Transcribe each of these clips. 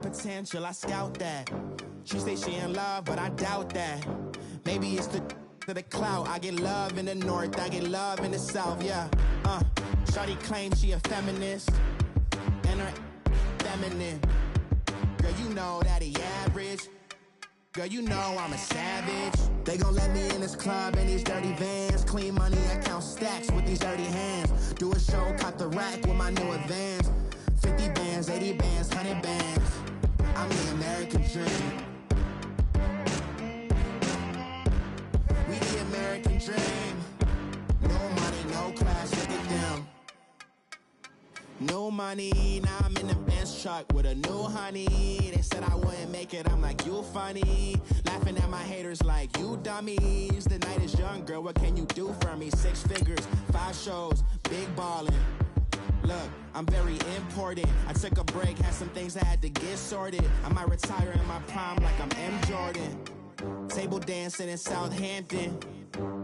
potential, I scout that. She say she in love, but I doubt that. Maybe it's to the clout. I get love in the north, I get love in the south, yeah. Shawty claims she a feminist, and her feminine. Girl, you know that he average. Girl, you know I'm a savage. They gon' let me in this club in these dirty vans. Clean money, I count stacks with these dirty hands. Do a show, cop the rack with my new advance. 50 bands, 80 bands, 100 bands. I'm the American dream. We the American dream. No money, no class, look at them. No money, now I'm in the Benz truck with a new honey. They said I wouldn't make it, I'm like, you funny. Laughing at my haters like, you dummies. The night is young, girl, what can you do for me? 6 figures, 5 shows, big ballin'. Look, I'm very important. I took a break, had some things I had to get sorted. I might retire in my prime like I'm M. Jordan. Table dancing in Southampton.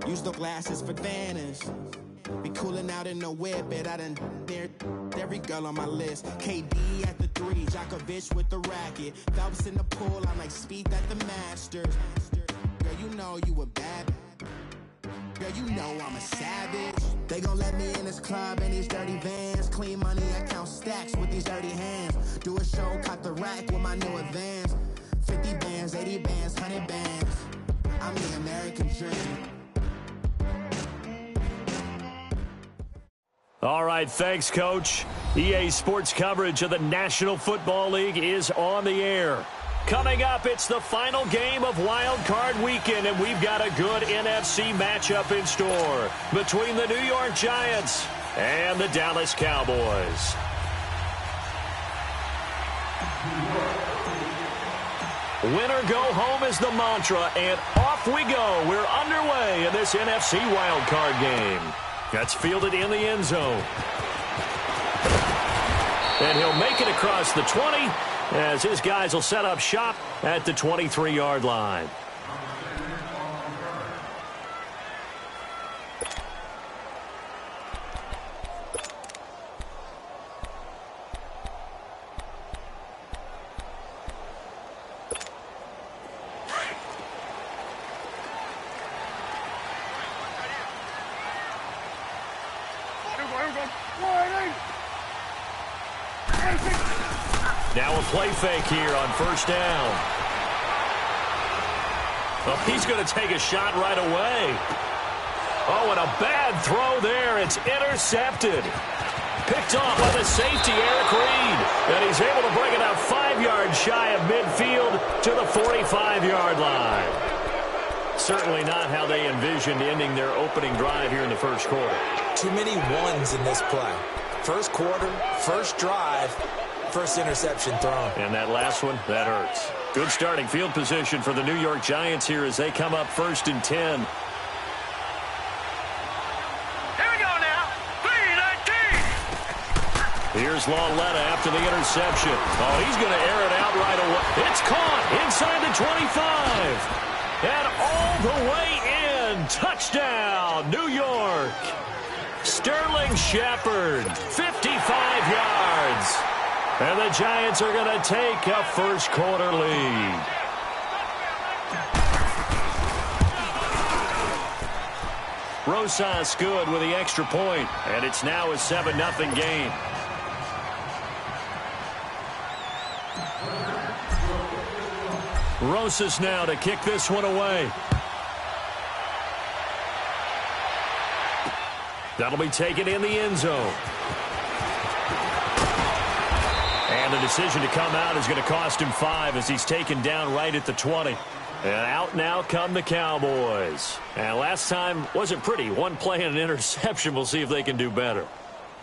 Use the glasses for Vannas. Be cooling out in the whip, but I done near every girl on my list. KD at the 3, Djokovic with the racket. Phelps in the pool, I'm like Speed at the Masters. Girl, you know you a bad. Girl, you know I'm a savage. They gon' let me in this club in these dirty vans. Clean money, I count stacks with these dirty hands. Do a show, cop the rack with my new advance. 50 bands, 80 bands, 100 bands. I'm the American dream. All right, thanks, Coach. EA Sports coverage of the National Football League is on the air. Coming up, it's the final game of Wild Card Weekend, and we've got a good NFC matchup in store between the New York Giants and the Dallas Cowboys. Winner go home is the mantra, and off we go. We're underway in this NFC Wild Card game. That's fielded in the end zone. And he'll make it across the 20 as his guys will set up shop at the 23-yard line. Now a play fake here on first down. Well, he's going to take a shot right away. Oh, and a bad throw there. It's intercepted. Picked off by the safety, Eric Reed. And he's able to bring it out 5 yards shy of midfield to the 45-yard line. Certainly not how they envisioned ending their opening drive here in the first quarter. Too many ones in this play. First quarter, first drive, first interception thrown. And that last one, that hurts. Good starting field position for the New York Giants here as they come up 1st and 10. Here we go now. 3-19. Here's Lauletta after the interception. Oh, he's going to air it out right away. It's caught inside the 25. And all the way in. Touchdown, New York. Sterling Shepard, 55 yards. And the Giants are going to take a first quarter lead. Rosas good with the extra point, and it's now a 7-0 game. Rosas now to kick this one away. That'll be taken in the end zone. And the decision to come out is going to cost him 5 as he's taken down right at the 20. And out now come the Cowboys. And last time wasn't pretty. One play and an interception. We'll see if they can do better.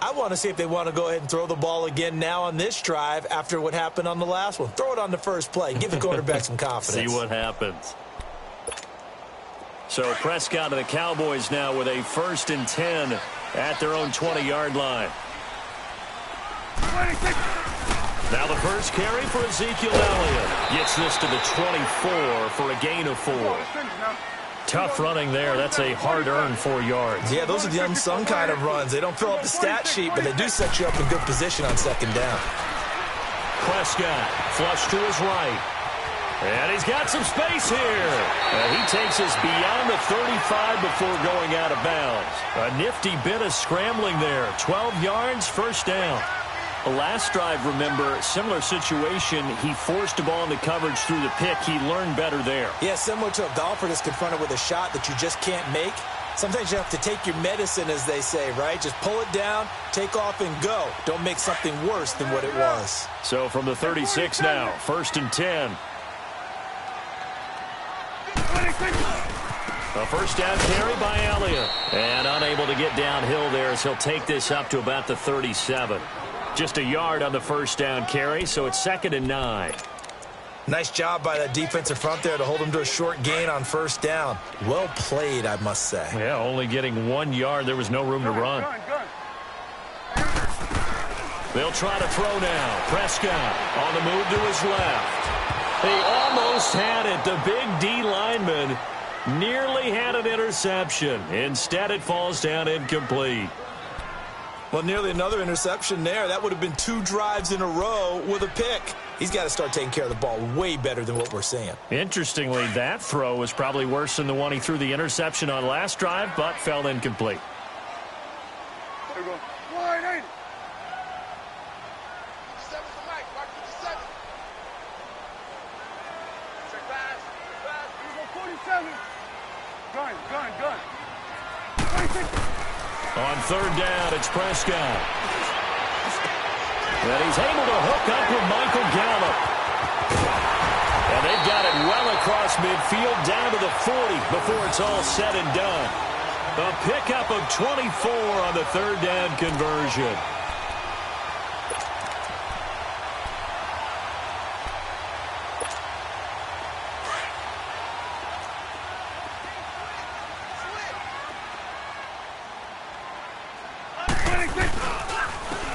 I want to see if they want to go ahead and throw the ball again now on this drive after what happened on the last one. Throw it on the first play. Give the quarterback some confidence. See what happens. So Prescott and the Cowboys now with a 1st and 10 at their own 20-yard line. Now the first carry for Ezekiel Elliott. Gets this to the 24 for a gain of 4. Tough running there. That's a hard-earned 4 yards. Yeah, those are the unsung kind of runs. They don't fill up the stat sheet, but they do set you up in good position on 2nd down. Prescott, flush to his right. And he's got some space here. He takes us beyond the 35 before going out of bounds. A nifty bit of scrambling there. 12 yards, first down. The last drive, remember, similar situation. He forced a ball into coverage through the pick. He learned better there. Yeah, similar to a golfer that's confronted with a shot that you just can't make. Sometimes you have to take your medicine, as they say, right? Just pull it down, take off, and go. Don't make something worse than what it was. So from the 36 now, 1st and 10. A first down carry by Elliott. And unable to get downhill there as he'll take this up to about the 37. Just a yard on the first down carry, so it's 2nd and 9. Nice job by that defensive front there to hold him to a short gain on first down. Well played, I must say. Yeah, only getting 1 yard. There was no room to run. They'll try to throw now. Prescott on the move to his left. They almost had it. The big D lineman nearly had an interception. Instead, it falls down incomplete. Well, nearly another interception there. That would have been 2 drives in a row with a pick. He's got to start taking care of the ball way better than what we're seeing. Interestingly, that throw was probably worse than the one he threw the interception on last drive, but fell incomplete. There we go. Wide 80. Gun. 26. On 3rd down, it's Prescott. And he's able to hook up with Michael Gallup. And they've got it well across midfield down to the 40 before it's all said and done. A pickup of 24 on the 3rd down conversion.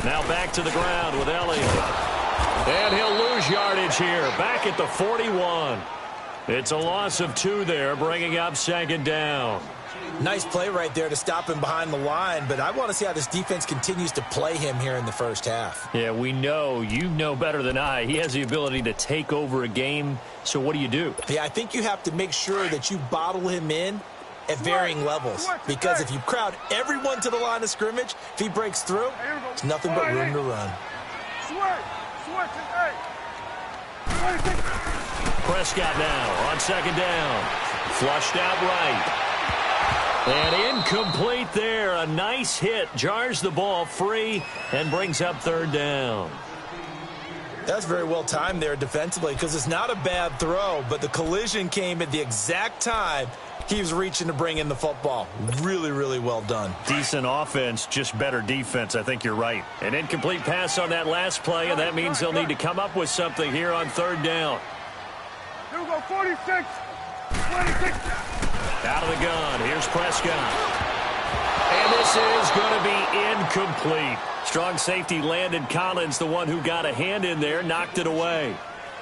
Now back to the ground with Elliott. And he'll lose yardage here. Back at the 41. It's a loss of 2 there, bringing up 2nd down. Nice play right there to stop him behind the line, but I want to see how this defense continues to play him here in the first half. Yeah, we know. You know better than I. He has the ability to take over a game, so what do you do? Yeah, I think you have to make sure that you bottle him in at varying levels, because if you crowd everyone to the line of scrimmage, if he breaks through, there's nothing but room to run. Prescott now on 2nd down. Flushed out right. And incomplete there. A nice hit. Jars the ball free and brings up 3rd down. That's very well timed there defensively, because it's not a bad throw, but the collision came at the exact time he was reaching to bring in the football. Really, really well done. Decent offense, just better defense. I think you're right. An incomplete pass on that last play, and that means they'll need to come up with something here on 3rd down. Here we go, 46, 26. Out of the gun, here's Prescott. And this is going to be incomplete. Strong safety Landon Collins, the one who got a hand in there, knocked it away.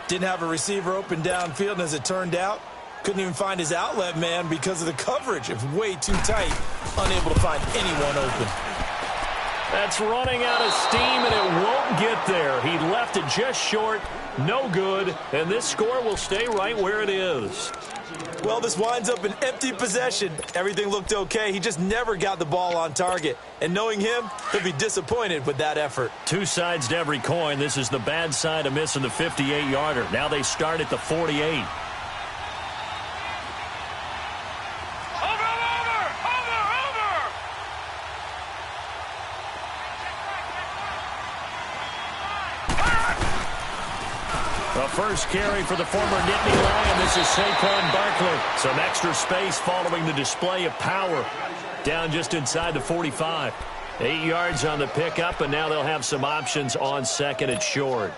Didn't have a receiver open downfield, and as it turned out, couldn't even find his outlet man because of the coverage. It was way too tight, unable to find anyone open. That's running out of steam, and it won't get there. He left it just short, no good, and this score will stay right where it is. Well, this winds up an empty possession. Everything looked okay. He just never got the ball on target. And knowing him, he'll be disappointed with that effort. 2 sides to every coin. This is the bad side of missing the 58-yarder. Now they start at the 48. The first carry for the former Nittany Lion. This is Saquon Barkley. Some extra space following the display of power. Down just inside the 45. 8 yards on the pickup, and now they'll have some options on 2nd and short.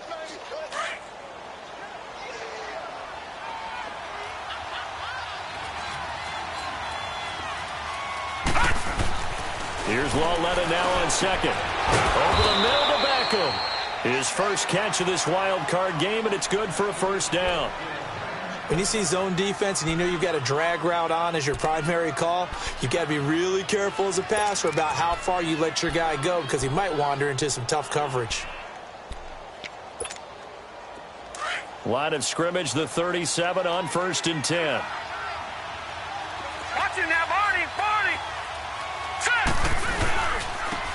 Here's Lauletta now on 2nd. Over the middle to Beckham. His first catch of this wild card game, and it's good for a first down. When you see zone defense and you know you've got a drag route on as your primary call, you've got to be really careful as a passer about how far you let your guy go, because he might wander into some tough coverage. Line of scrimmage, the 37 on 1st and 10. Watch it now, Barney. Set.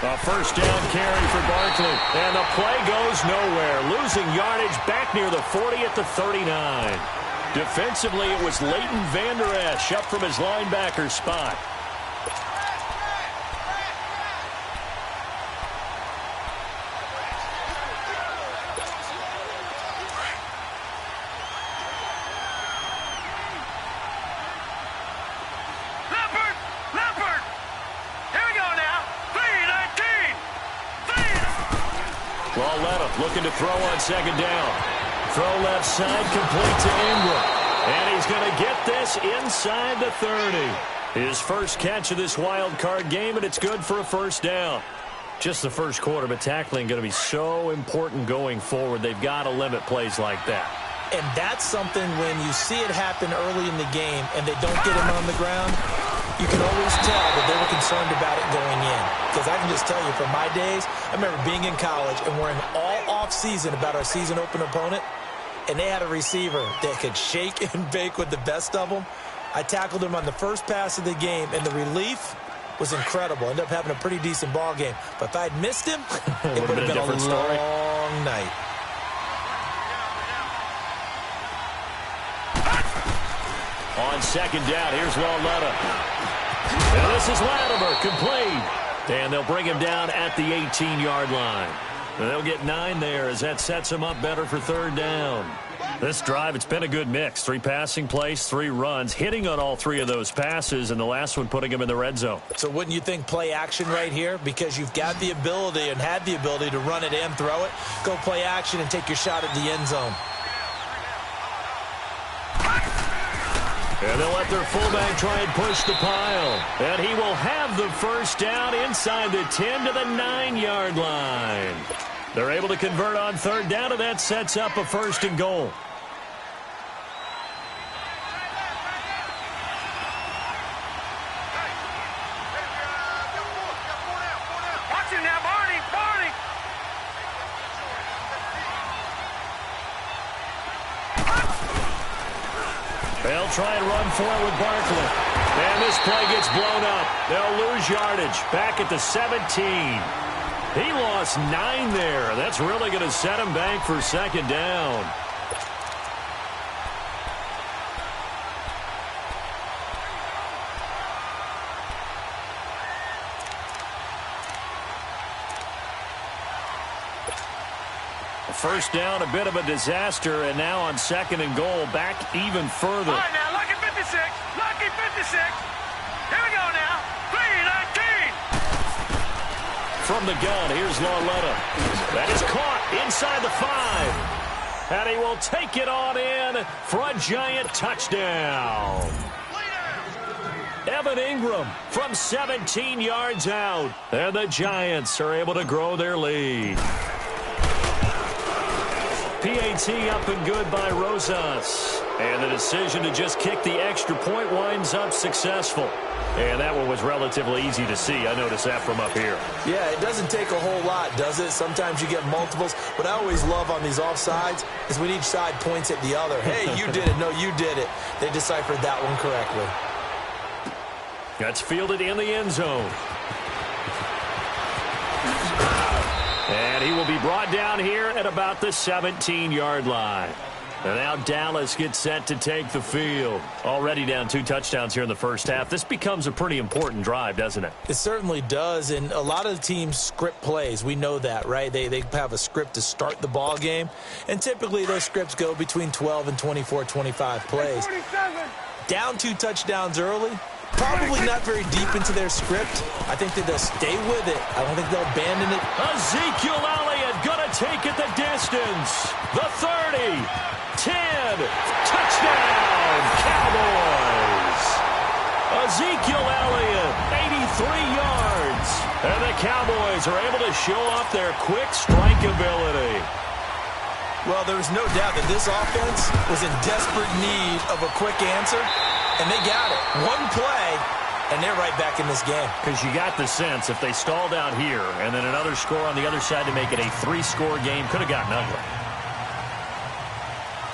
A first down carry for Barkley. And the play goes nowhere. Losing yardage back near the 40 at the 39. Defensively, it was Leighton Vander Esch up from his linebacker spot. Leopard. Here we go now. 3-19. Lauletta looking to throw on 2nd down. Throw left side, complete to Ingram. And he's going to get this inside the 30. His first catch of this wild card game, and it's good for a first down. Just the first quarter, but tackling going to be so important going forward. They've got to limit plays like that. And that's something when you see it happen early in the game and they don't get him on the ground, you can always tell that they were concerned about it going in. Because I can just tell you from my days, I remember being in college and worrying all off-season about our season open opponent, and they had a receiver that could shake and bake with the best of them. I tackled him on the first pass of the game, and the relief was incredible. Ended up having a pretty decent ball game. But if I'd missed him, it would have been a long night. On 2nd down, here's Lauletta. Now this is Latimer, complete. And they'll bring him down at the 18-yard line. They'll get 9 there as that sets him up better for 3rd down. This drive, it's been a good mix. 3 passing plays, 3 runs, hitting on all 3 of those passes, and the last one putting him in the red zone. So wouldn't you think play action right here? Because you've got the ability and had the ability to run it and throw it. Go play action and take your shot at the end zone. And they'll let their fullback try and push the pile. And he will have the first down inside the 10 to the 9-yard line. They're able to convert on 3rd down, and that sets up a 1st and goal. Watch it now, Barney. They'll try and run for it with Barkley. And this play gets blown up. They'll lose yardage back at the 17. He lost 9 there. That's really going to set him back for 2nd down. First down, a bit of a disaster, and now on 2nd and goal, back even further. All right, now, lucky 56. Lucky 56. Here we go now. 3-19. From the gun, here's Lauletta. That is caught inside the 5. And he will take it on in for a giant touchdown. Evan Ingram from 17 yards out. And the Giants are able to grow their lead. PAT up and good by Rosas. And the decision to just kick the extra point winds up successful. And that one was relatively easy to see. I noticed that from up here. Yeah, it doesn't take a whole lot, does it? Sometimes you get multiples. What I always love on these offsides is when each side points at the other. Hey, you did it. No, you did it. They deciphered that one correctly. That's fielded in the end zone. And he will be brought down here at about the 17-yard line. And now Dallas gets set to take the field. Already down 2 touchdowns here in the first half. This becomes a pretty important drive, doesn't it? It certainly does, and a lot of the teams script plays. We know that, right? They have a script to start the ball game, and typically those scripts go between 12 and 24, 25 plays. 47. Down 2 touchdowns early, probably not very deep into their script. I think that they'll stay with it. I don't think they'll abandon it. Ezekiel Elliott gonna take it the distance. The 30, 10, touchdown, Cowboys. Ezekiel Elliott, 83 yards. And the Cowboys are able to show off their quick strike ability. Well, there's no doubt that this offense was in desperate need of a quick answer, and they got it. One play, and they're right back in this game. Because you got the sense if they stalled out here and then another score on the other side to make it a 3-score game, could have gotten ugly.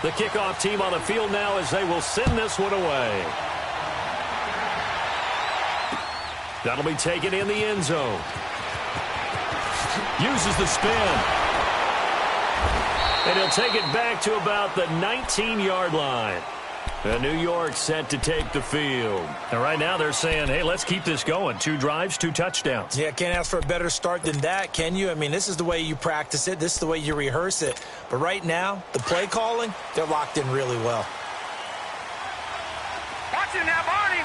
The kickoff team on the field now as they will send this one away. That'll be taken in the end zone. Uses the spin. And he'll take it back to about the 19-yard line. And New York set to take the field. And right now they're saying, hey, let's keep this going. 2 drives, 2 touchdowns. Yeah, can't ask for a better start than that, can you? I mean, this is the way you practice it. This is the way you rehearse it. But right now, the play calling, they're locked in really well. Watch it now, Barney.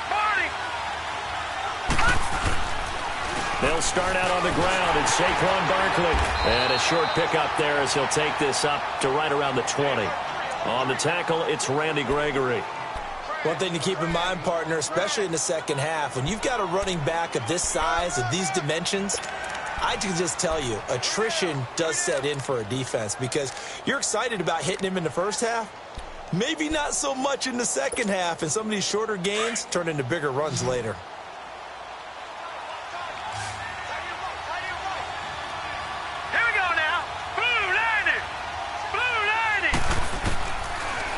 They'll start out on the ground. It's Saquon Barkley. And a short pickup there as he'll take this up to right around the 20. On the tackle, it's Randy Gregory. One thing to keep in mind, partner, especially in the second half, when you've got a running back of this size, of these dimensions, I can just tell you, attrition does set in for a defense because you're excited about hitting him in the first half. Maybe not so much in the second half, and some of these shorter gains turn into bigger runs later.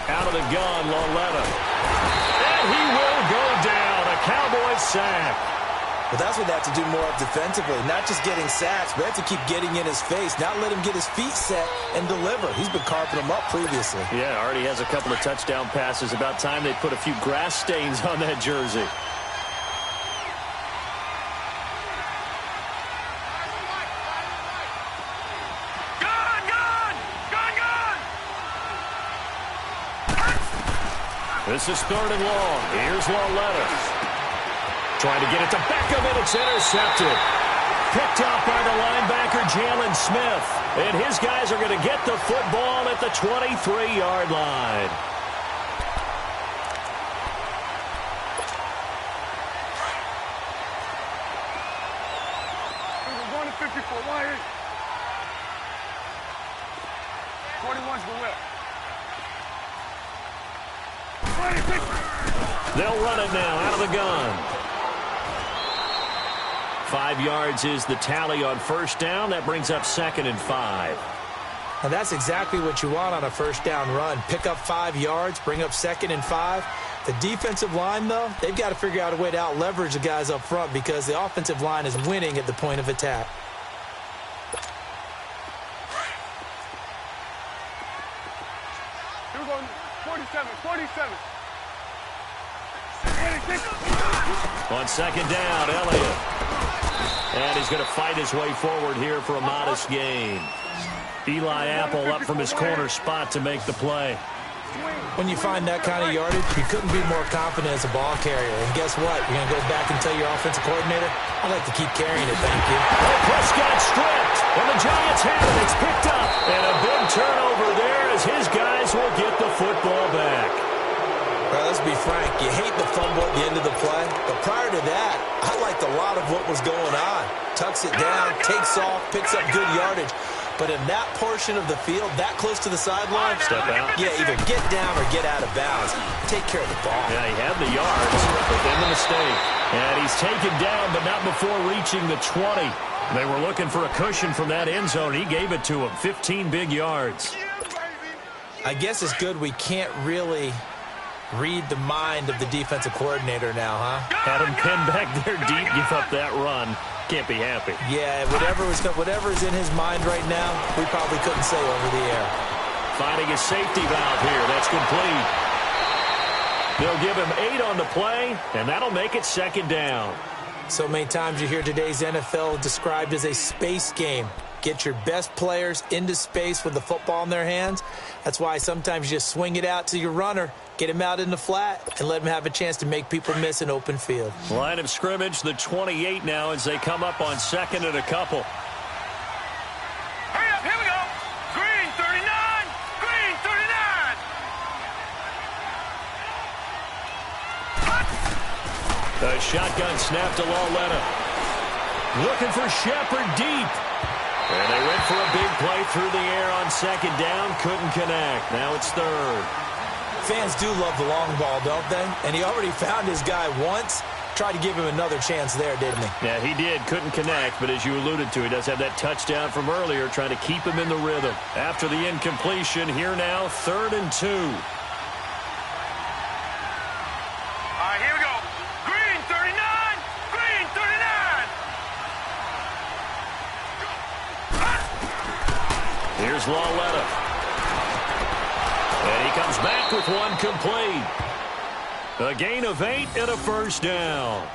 Out of the gun, Loletta. And he will go down. A Cowboys sack. Well, that's what they have to do more of defensively. Not just getting sacks, but they have to keep getting in his face. Not let him get his feet set and deliver. He's been carping them up previously. Yeah, already has a couple of touchdown passes. About time they put a few grass stains on that jersey. This is 3rd and long. Here's Loletta. Trying to get it to Beckham, and it's intercepted. Picked off by the linebacker, Jalen Smith. And his guys are going to get the football at the 23-yard line. We're going to 54. 41's the whip. They'll run it now out of the gun. 5 yards is the tally on first down. That brings up 2nd and 5. And that's exactly what you want on a first down run. Pick up 5 yards, bring up 2nd and 5. The defensive line, though, they've got to figure out a way to out-leverage the guys up front because the offensive line is winning at the point of attack. Here we go, 47. On 2nd down, Elliott. And he's going to fight his way forward here for a modest gain. Eli Apple up from his corner spot to make the play. When you find that kind of yardage, you couldn't be more confident as a ball carrier. And guess what? You're going to go back and tell your offensive coordinator, I'd like to keep carrying it, thank you. Oh, Prescott stripped. And the Giants have it. It's picked up. And a big turnover there as his guys will get the football back. Well, let's be frank. You hate the fumble at the end of the play. But prior to that, I liked a lot of what was going on. Tucks it down, takes off, picks up good yardage. But in that portion of the field, that close to the sideline, step out. Yeah, either get down or get out of bounds. Take care of the ball. Yeah, he had the yards, but then the mistake. And he's taken down, but not before reaching the 20. They were looking for a cushion from that end zone. He gave it to him, 15 big yards. I guess it's good we can't really read the mind of the defensive coordinator now, huh? Had him pinned back there deep, give up that run. Can't be happy. Yeah, whatever is in his mind right now, we probably couldn't say over the air. Finding a safety valve here. That's complete. They'll give him 8 on the play, and that'll make it 2nd down. So many times you hear today's NFL described as a space game. Get your best players into space with the football in their hands. That's why sometimes you just swing it out to your runner, get him out in the flat, and let him have a chance to make people miss an open field. Line of scrimmage, the 28 now as they come up on 2nd and a couple. Hurry up, here we go. Green 39. Green 39. The shotgun snap to Loletta. Looking for Shepard deep. And they went for a big play through the air on 2nd down. Couldn't connect. Now it's 3rd. Fans do love the long ball, don't they? And he already found his guy once. tried to give him another chance there, didn't he? Yeah, he did. Couldn't connect, but as you alluded to, he does have that touchdown from earlier, trying to keep him in the rhythm. After the incompletion, here now, 3rd and 2. All right, here we go. Green 39. Green 39. Here's Lawletta. And he comes back with one complete. A gain of 8 and a first down.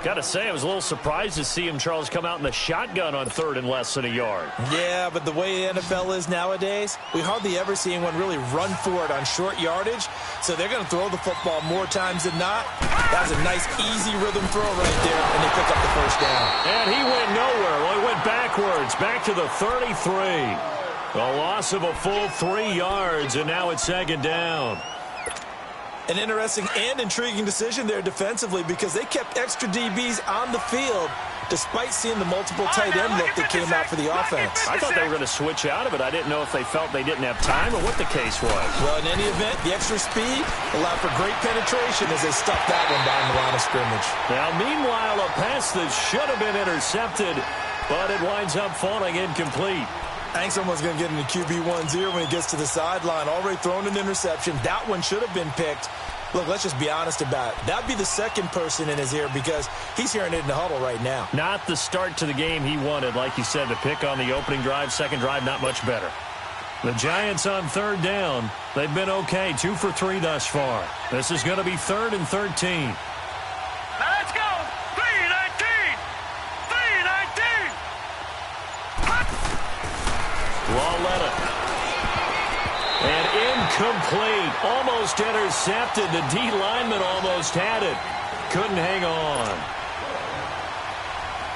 Got to say, I was a little surprised to see him, Charles, come out in the shotgun on 3rd and less than a yard. Yeah, but the way the NFL is nowadays, we hardly ever see anyone really run for it on short yardage. So they're going to throw the football more times than not. That was a nice, easy rhythm throw right there, and they pick up the first down. And he went nowhere. Well, he went backwards, back to the 33. A loss of a full 3 yards, and now it's 2nd down. An interesting and intriguing decision there defensively because they kept extra DBs on the field despite seeing the multiple tight end look that came out for the offense. I thought they were going to switch out of it. I didn't know if they felt they didn't have time or what the case was. Well, in any event, the extra speed allowed for great penetration as they stuffed that one down the line of scrimmage. Now, meanwhile, a pass that should have been intercepted, but it winds up falling incomplete. I think someone's going to get in the QB1's ear when he gets to the sideline. Already thrown an interception. That one should have been picked. Look, let's just be honest about it. That'd be the second person in his ear because he's hearing it in the huddle right now. Not the start to the game he wanted. Like you said, the pick on the opening drive, second drive, not much better. The Giants on 3rd down. They've been okay, 2 for 3 thus far. This is going to be 3rd and 13. Now let's go. 3-19. 3-19. Lawletta. And incomplete. Almost intercepted. The D lineman almost had it. Couldn't hang on.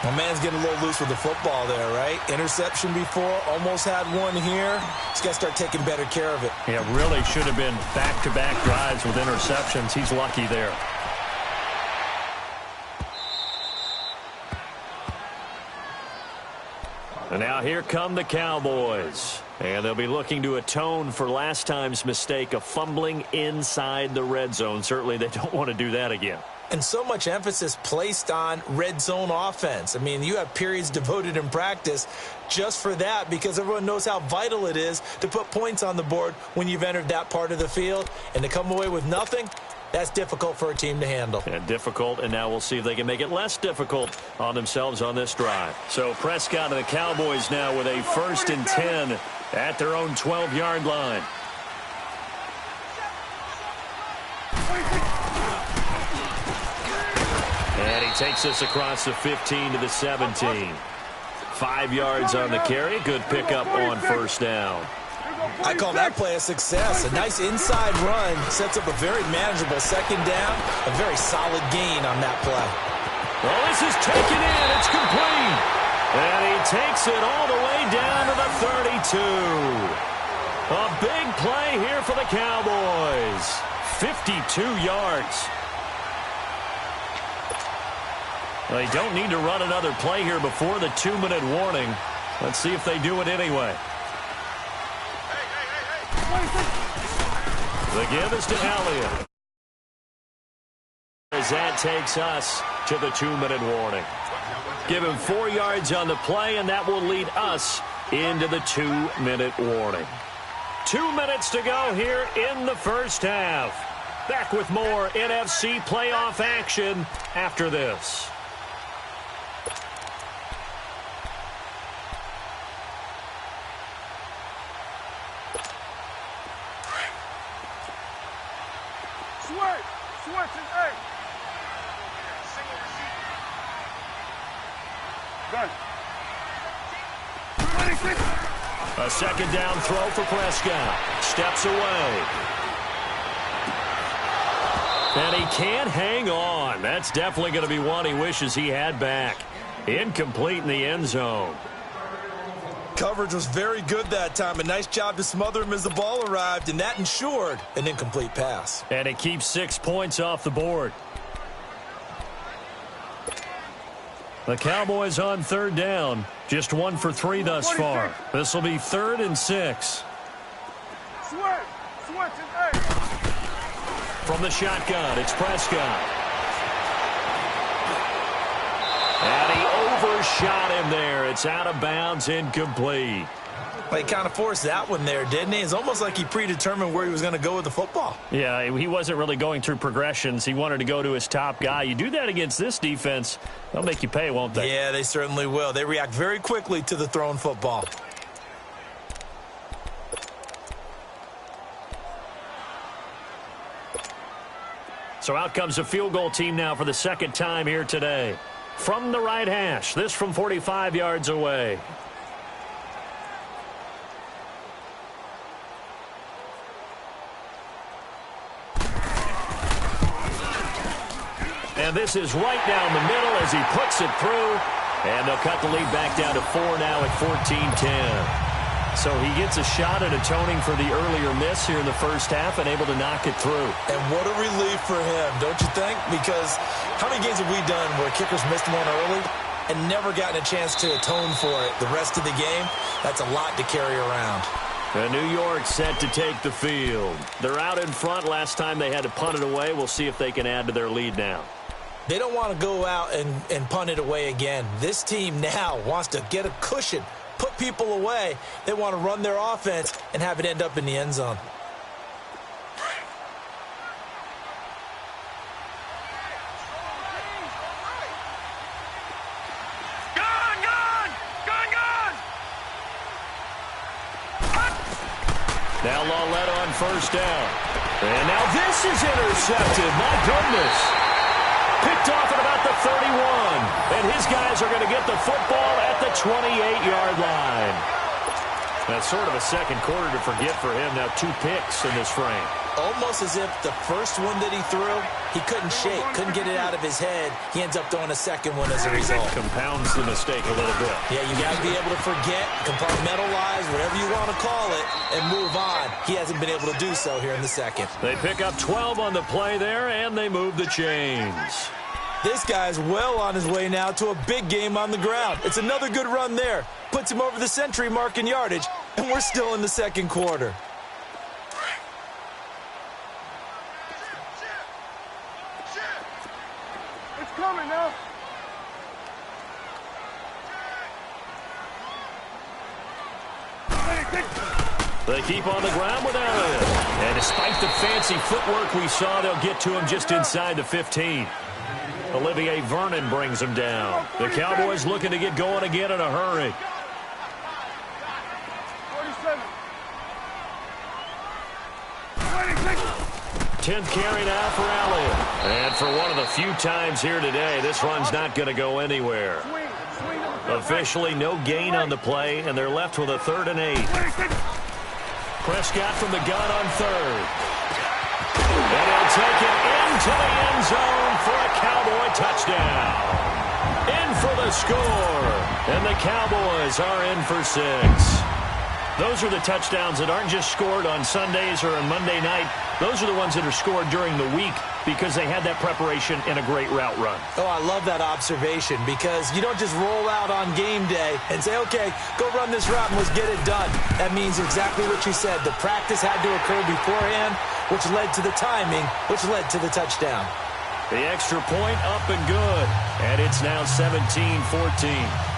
My man's getting a little loose with the football there, right? Interception before. Almost had one here. He's got to start taking better care of it. Yeah, really should have been back-to-back drives with interceptions. He's lucky there. And now here come the Cowboys. And they'll be looking to atone for last time's mistake of fumbling inside the red zone. Certainly they don't want to do that again. And so much emphasis placed on red zone offense. I mean, you have periods devoted in practice just for that because everyone knows how vital it is to put points on the board when you've entered that part of the field. And to come away with nothing, that's difficult for a team to handle. And difficult, and now we'll see if they can make it less difficult on themselves on this drive. So Prescott and the Cowboys now with a 1st and 10 at their own 12-yard line. And he takes this across the 15 to the 17. 5 yards on the carry. Good pickup on 1st down. I call that play a success. A nice inside run sets up a very manageable 2nd down. A very solid gain on that play. Well, this is taken in. It's complete. And he takes it all the way down to the 32. A big play here for the Cowboys. 52 yards. Well, they don't need to run another play here before the 2-minute warning. Let's see if they do it anyway. The give is to Elliott. As that takes us to the 2-minute warning. Give him 4 yards on the play, and that will lead us into the 2-minute warning. 2 minutes to go here in the first half. Back with more NFC playoff action after this. A 2nd down throw for Prescott. Steps away. And he can't hang on. That's definitely going to be one he wishes he had back. Incomplete in the end zone. Coverage was very good that time. A nice job to smother him as the ball arrived, and that ensured an incomplete pass. And it keeps 6 points off the board. The Cowboys on 3rd down. Just 1 for 3 thus far. This will be 3rd and 6. From the shotgun, it's Prescott. And he overshot him there. It's out of bounds, incomplete. Well, he kind of forced that one there, didn't he? It's almost like he predetermined where he was going to go with the football. Yeah, he wasn't really going through progressions. He wanted to go to his top guy. You do that against this defense, they'll make you pay, won't they? Yeah, they certainly will. They react very quickly to the thrown football. So out comes a field goal team now for the second time here today. From the right hash, this from 45 yards away. And this is right down the middle as he puts it through. And they'll cut the lead back down to 4 now at 14-10. So he gets a shot at atoning for the earlier miss here in the first half and able to knock it through. And what a relief for him, don't you think? Because how many games have we done where kickers missed one early and never gotten a chance to atone for it the rest of the game? That's a lot to carry around. And New York set to take the field. They're out in front. Last time they had to punt it away. We'll see if they can add to their lead now. They don't want to go out and punt it away again. This team now wants to get a cushion, put people away. They want to run their offense and have it end up in the end zone. Now Lawlett on first down. And now this is intercepted. My goodness. Picked off at about the 31. And his guys are going to get the football at the 28-yard line. That's sort of a second quarter to forget for him. Now 2 picks in this frame. Almost as if the first one that he threw, he couldn't shake, couldn't get it out of his head. He ends up throwing a second one as a result. Compounds the mistake a little bit. Yeah, you got to be able to forget, compartmentalize, whatever you want to call it, and move on. He hasn't been able to do so here in the second. They pick up 12 on the play there, and they move the chains. This guy's well on his way now to a big game on the ground. It's another good run there. Puts him over the century mark in yardage, and we're still in the second quarter. Coming now. They keep on the ground with Elliott. And despite the fancy footwork we saw, they'll get to him just inside the 15. Olivier Vernon brings him down. The Cowboys looking to get going again in a hurry. 47. 10th carry now for Elliott. And for one of the few times here today, this run's not going to go anywhere. Officially no gain on the play, and they're left with a 3rd and 8. Prescott from the gun on 3rd. And he'll take it into the end zone for a Cowboy touchdown. In for the score. And the Cowboys are in for 6. Those are the touchdowns that aren't just scored on Sundays or on Monday night. Those are the ones that are scored during the week because they had that preparation in a great route run. Oh, I love that observation because you don't just roll out on game day and say, okay, go run this route and let's get it done. That means exactly what you said. The practice had to occur beforehand, which led to the timing, which led to the touchdown. The extra point up and good. And it's now 17-14.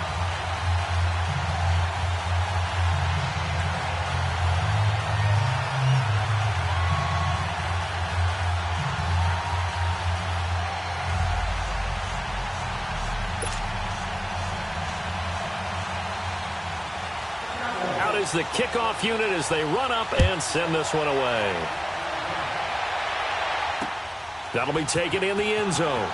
The kickoff unit as they run up and send this one away. That'll be taken in the end zone.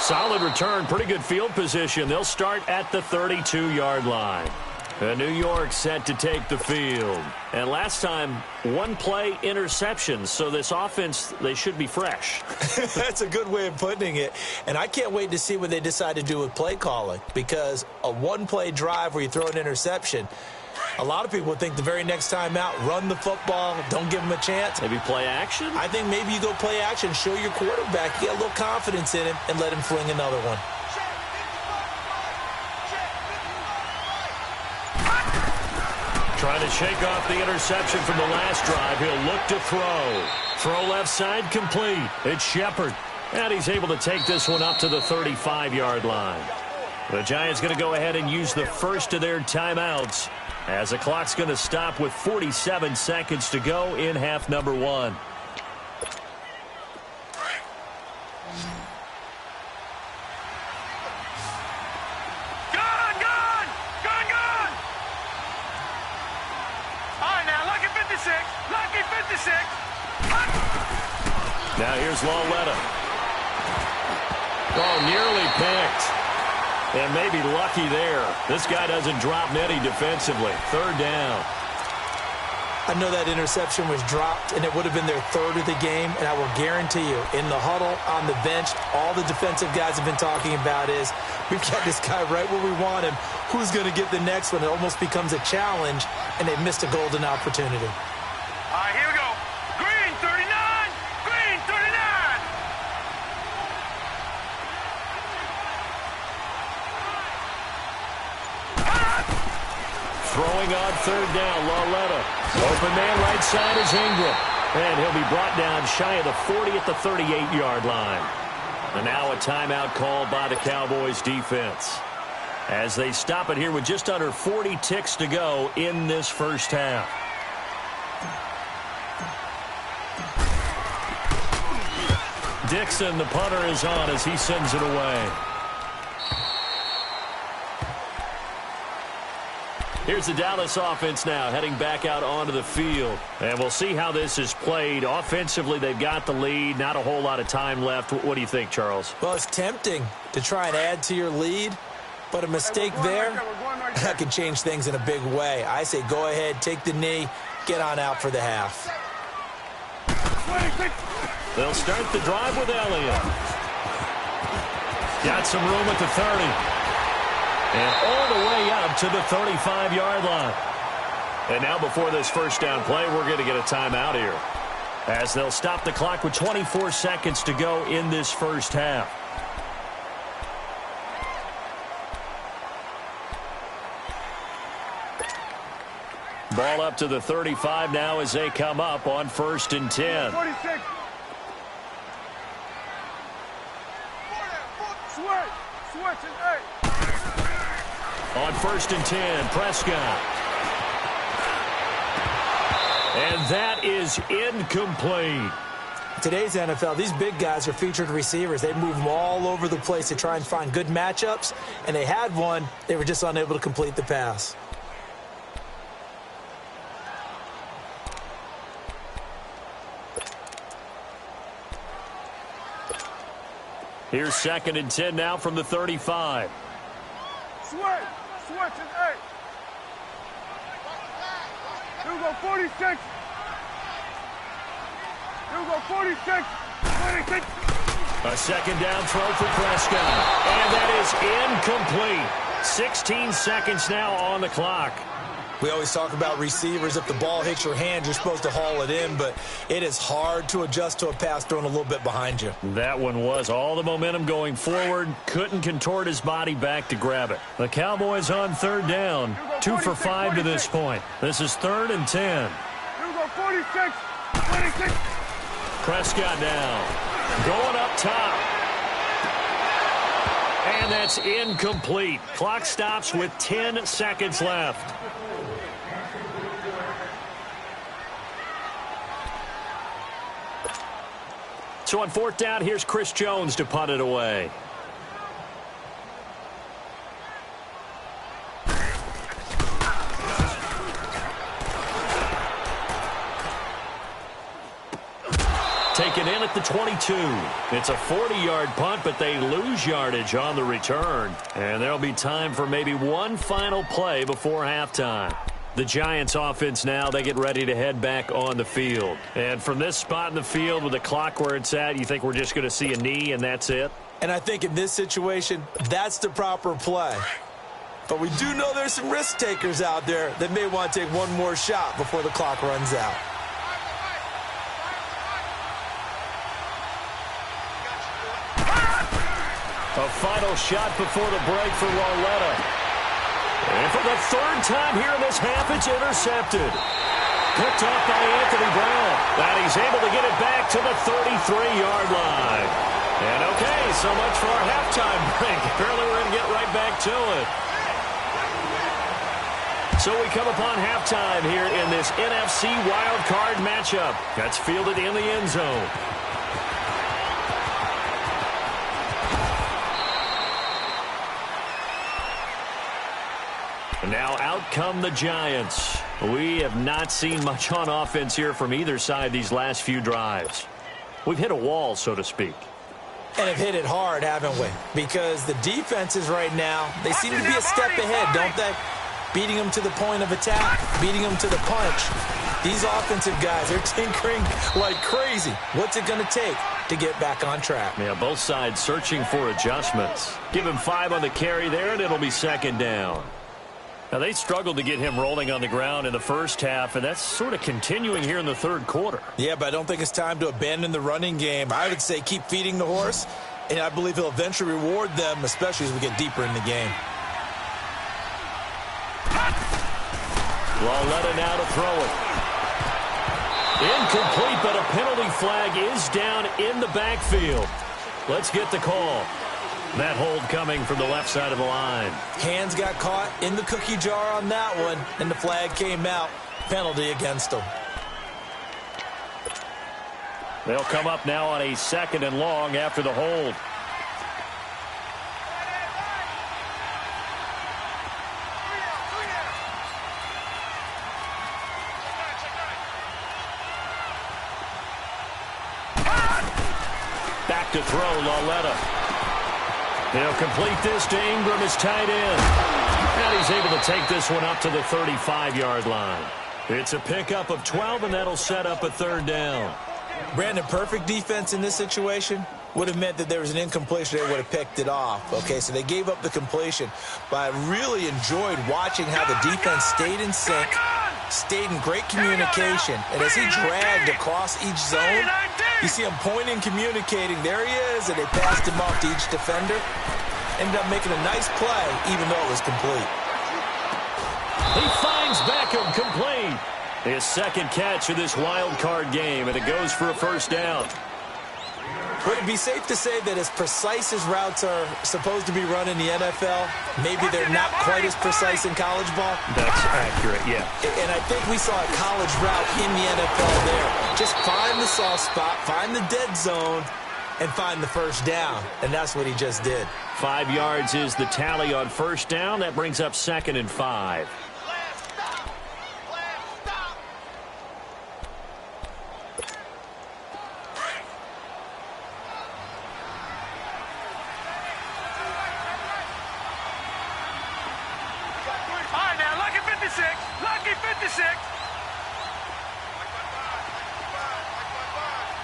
Solid return, pretty good field position. They'll start at the 32-yard line. And New York set to take the field. And last time, 1 play interception. So this offense, they should be fresh. That's a good way of putting it. And I can't wait to see what they decide to do with play calling. Because a 1-play drive where you throw an interception, a lot of people would think the very next time out, run the football, don't give them a chance. Maybe play action? I think maybe you go play action, show your quarterback, you get a little confidence in him, and let him fling another one. Trying to shake off the interception from the last drive. He'll look to throw. Throw left side complete. It's Shepard. And he's able to take this one up to the 35-yard line. The Giants going to go ahead and use the first of their timeouts as the clock's going to stop with 47 seconds to go in half number one. Now here's Lawletta. Oh, nearly picked. And maybe lucky there. This guy doesn't drop many defensively. Third down. I know that interception was dropped, and it would have been their third of the game, and I will guarantee you, in the huddle, on the bench, all the defensive guys have been talking about is, we've got this guy right where we want him. Who's going to get the next one? It almost becomes a challenge, and they missed a golden opportunity. All right, here we go. Green 39. Green 39. Throwing on third down, Lawletta. Open man right side is Ingram. And he'll be brought down shy of the 40 at the 38-yard line. And now a timeout called by the Cowboys defense, as they stop it here with just under 40 ticks to go in this first half. Dixon, the punter, is on as he sends it away. Here's the Dallas offense now heading back out onto the field. And we'll see how this is played. Offensively, they've got the lead. Not a whole lot of time left. What do you think, Charles? Well, it's tempting to try and add to your lead, but a mistake there, that can change things in a big way. I say go ahead, take the knee, get on out for the half. They'll start the drive with Elliott. Got some room at the 30. And all the way up to the 35-yard line. And now before this first down play, we're going to get a timeout here, as they'll stop the clock with 24 seconds to go in this first half. Ball up to the 35 now as they come up on 1st and 10. 46. Switch and 8. On 1st and 10, Prescott. And that is incomplete. Today's NFL, these big guys are featured receivers. They move them all over the place to try and find good matchups, and they had one. They were just unable to complete the pass. Here's 2nd and 10 now from the 35. Switch and 8. Here we go, 46. Here we go, 46. 26. A second down throw for Prescott. And that is incomplete. 16 seconds now on the clock. We always talk about receivers. If the ball hits your hand, you're supposed to haul it in, but it is hard to adjust to a pass thrown a little bit behind you. That one was all the momentum going forward. Couldn't contort his body back to grab it. The Cowboys on 3rd down. 2 for 5 to this point. This is 3rd and 10. Here we go, 46. 26. Prescott now. Going up top. And that's incomplete. Clock stops with 10 seconds left. So on 4th down, here's Chris Jones to punt it away. Taken in at the 22. It's a 40-yard punt, but they lose yardage on the return. And there'll be time for maybe one final play before halftime. The Giants offense now, they get ready to head back on the field. And from this spot in the field with the clock where it's at, you think we're just going to see a knee and that's it? And I think in this situation, that's the proper play. But we do know there's some risk takers out there that may want to take one more shot before the clock runs out. A final shot before the break for Lawletta. And for the third time here in this half, it's intercepted. Picked off by Anthony Brown. And he's able to get it back to the 33-yard line. And okay, so much for our halftime break. Apparently we're going to get right back to it. So we come upon halftime here in this NFC wild card matchup. That's fielded in the end zone. And now out come the Giants. We have not seen much on offense here from either side these last few drives. We've hit a wall, so to speak. And have hit it hard, haven't we? Because the defenses right now, they seem to be a step ahead, don't they? Beating them to the point of attack, beating them to the punch. These offensive guys, they're tinkering like crazy. What's it going to take to get back on track? Yeah, both sides searching for adjustments. Give him 5 on the carry there, and it'll be second down. Now, they struggled to get him rolling on the ground in the first half, and that's sort of continuing here in the third quarter. Yeah, but I don't think it's time to abandon the running game. I would say keep feeding the horse, and I believe he'll eventually reward them, especially as we get deeper in the game. Lauletta now to throw it. Incomplete, but a penalty flag is down in the backfield. Let's get the call. That hold coming from the left side of the line. Hands got caught in the cookie jar on that one, and the flag came out. Penalty against them. They'll come up now on a 2nd and long after the hold. Back to throw, Lauletta. He'll complete this to Ingram, his tight end. And he's able to take this one up to the 35-yard line. It's a pickup of 12, and that'll set up a 3rd down. Brandon, perfect defense in this situation would have meant that there was an incompletion. They would have picked it off. Okay, so they gave up the completion. But I really enjoyed watching how the defense stayed in sync, stayed in great communication. And as he dragged across each zone, you see him pointing, communicating. There he is, and they passed him off to each defender. Ended up making a nice play, even though it was complete. He finds Beckham complete. His 2nd catch of this wild card game, and it goes for a 1st down. Would it be safe to say that as precise as routes are supposed to be run in the NFL, maybe they're not quite as precise in college ball? That's accurate, yeah. And I think we saw a college route in the NFL there. Just find the soft spot, find the dead zone, and find the 1st down. And that's what he just did. 5 yards is the tally on 1st down. That brings up 2nd and 5. Lucky 56.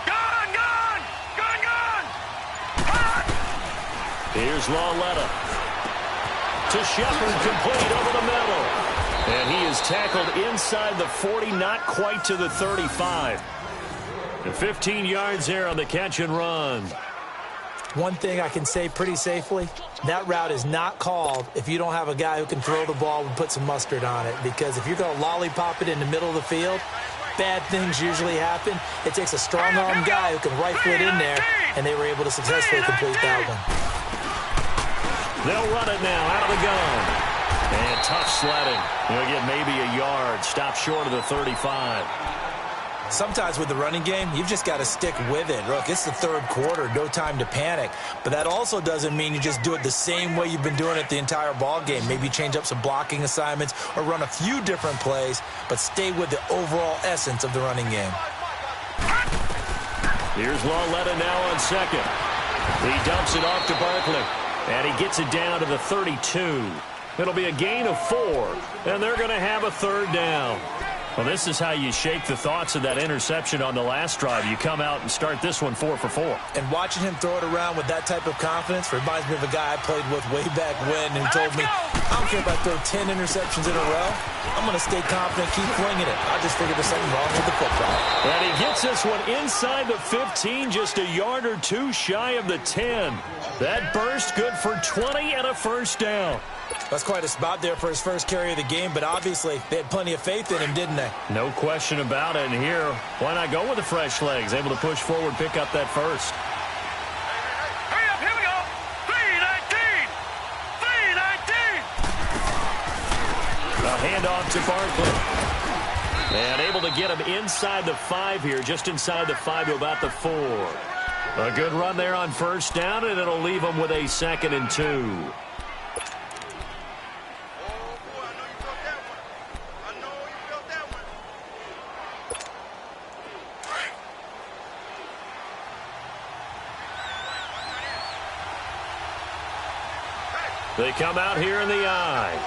Gone. Here's Lauletta. To Shepard, complete over the middle. And he is tackled inside the 40, not quite to the 35. And 15 yards there on the catch and run. One thing I can say pretty safely, that route is not called if you don't have a guy who can throw the ball and put some mustard on it. Because if you're going to lollipop it in the middle of the field, bad things usually happen. It takes a strong-arm guy who can rifle it in there, and they were able to successfully complete that one. They'll run it now out of the gun. And tough sledding. They'll get maybe a yard. Stop short of the 35. Sometimes with the running game, you've just got to stick with it. Look, it's the 3rd quarter, no time to panic. But that also doesn't mean you just do it the same way you've been doing it the entire ball game. Maybe change up some blocking assignments or run a few different plays, but stay with the overall essence of the running game. Here's Lauletta now on 2nd. He dumps it off to Barkley, and he gets it down to the 32. It'll be a gain of 4, and they're going to have a 3rd down. Well, this is how you shake the thoughts of that interception on the last drive. You come out and start this one 4 for 4. And watching him throw it around with that type of confidence reminds me of a guy I played with way back when, and he told me, I don't care if I throw 10 interceptions in a row. I'm going to stay confident, keep flinging it. I just figured there's something wrong with the football. And he gets this one inside the 15, just a yard or two shy of the 10. That burst good for 20 and a first down. That's quite a spot there for his first carry of the game, but obviously they had plenty of faith in him, didn't they? No question about it. And here, why not go with the fresh legs? Able to push forward, pick up that first. Hurry up, here we go. 3-19. 3-19. A handoff to Barkley. And able to get him inside the 5 here, just inside the 5 to about the 4. A good run there on first down, and it'll leave him with a 2nd and 2. They come out here in the I.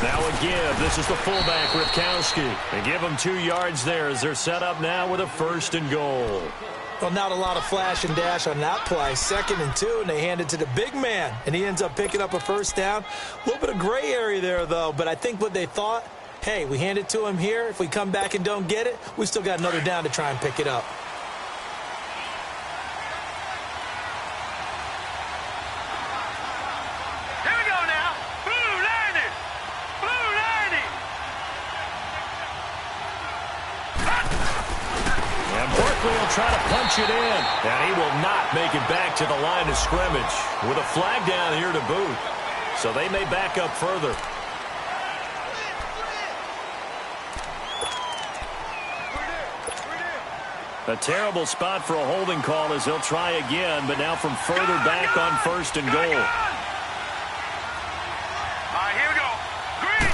Now a give. This is the fullback, Ripkowski. They give him 2 yards there as they're set up now with a 1st and goal. Well, not a lot of flash and dash on that play. 2nd and 2, and they hand it to the big man, and he ends up picking up a first down. A little bit of gray area there, though, but I think what they thought, hey, we hand it to him here. If we come back and don't get it, we still got another down to try and pick it up. Try to punch it in, and he will not make it back to the line of scrimmage with a flag down here to boot. So they may back up further. A terrible spot for a holding call as he'll try again, but now from further back on 1st and goal. All right, here we go. Green.